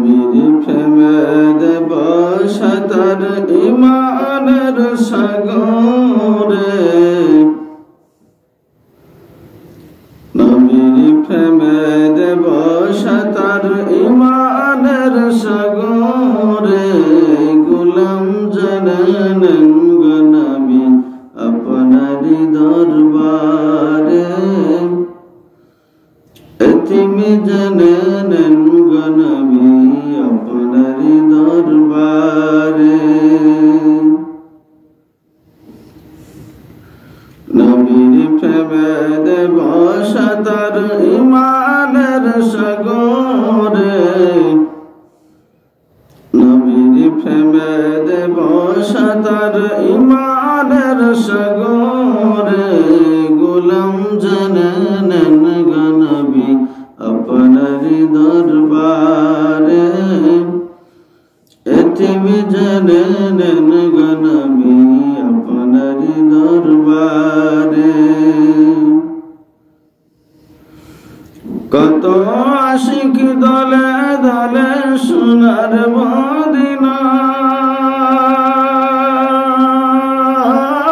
নবীর প্রেমে দেব সাঁতার ঈমানের সাগরে নবীর প্রেমে দেব সাঁতার ঈমানের সাগরে গোলাম জেনে নেন গো নবী আপনারি দরবারে এতিম জেনে নেন গো নবী আপনারি দরবারে নবীর প্রেমে দেব সাঁতার ঈমানের সাগরে নবীর প্রেমে দেব সাঁতার ঈমানের সাগরে গোলাম জেনে নেন গো নবী আপনারি দরবারে এতিম জেনে নেন গো নবী আপনারি দরবারে কত আশিক দলে দলে সোনার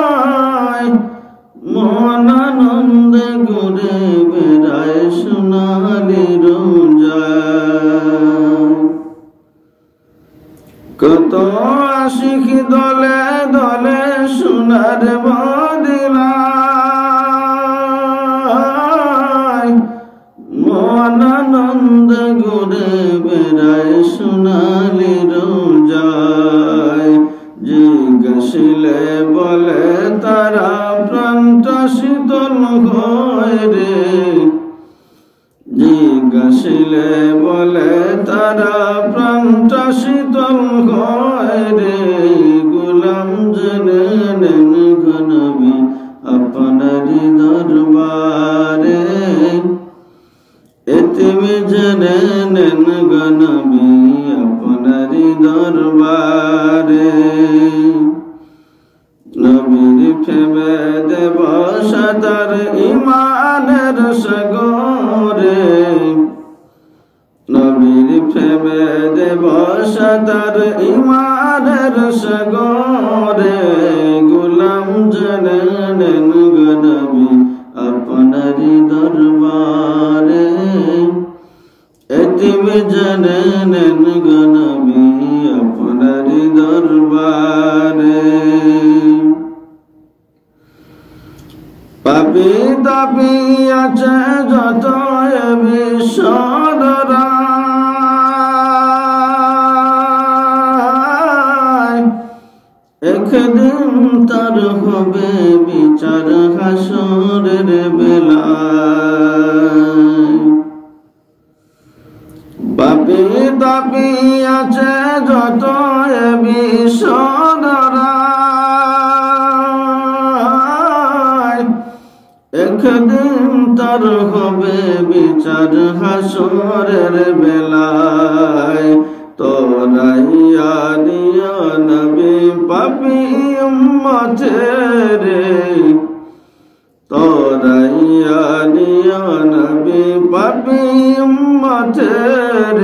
মদিনায় মন আনন্দে ঘুরে বেড়ায় সোনালি রোজায় কত আশিক দলে দলে সোনার মদিনায় মন আনন্দ ঘুরে বেড়ায় সোনালি রোজায় জিজ্ঞাসিলে বলে তারা প্রাণটা শীতল হয় রে জিজ্ঞাসিলে বলে তারা প্রাণটা শীতল হয় রে গোলাম জেনে নেন গো নবী আপনারি দরবারে এতিম জেনে নেন গো নবী আপনারি দরবারে নবীর প্রেমে দেব সাঁতার ঈমানের সাগরে নবীর প্রেমে দেব সাঁতার ঈমানের সাগরে গোলাম জেনে নেন গো নবী আপনারি দরবারে এতিম জেনে নেন গো নবী আপনারি দরবারে পাপী তাপী আছে যত বিশ্বরায় একদিন তার হবে বিচার হাসরের বেলায় পাপী তাপী আছে যত বিশ্বরায় একদিন তার হবে বিচার হাসরের বেলায় তোরাইয়া নিয়া নবী পাপী উম্মতের তোরাইয়া নিয়া নবী পাপী উম্মতের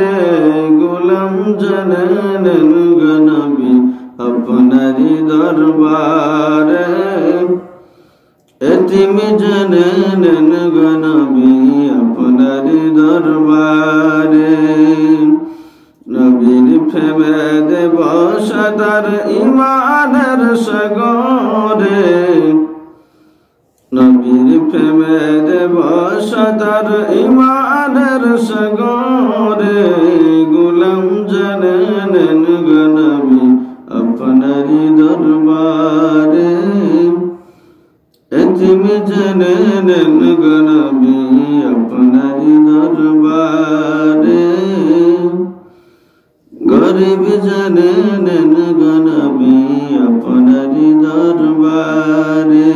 গোলাম জেনে নেন গো নবী আপনারি দরবারে এতিম জেনে নেন গো নবী আপনারি দরবারে নবীর প্রেমে দেব সাঁতার ঈমানের সাগরে নবীর প্রেমে দেব সাঁতার ঈমানের সাগরে গোলাম জেনে নেন গো নবী আপনারি দরবারে এতিম জেনে নেন গো নবী আপনারি দরবারে গরিব জেনে নেন গো নবী আপনারি দরবারে।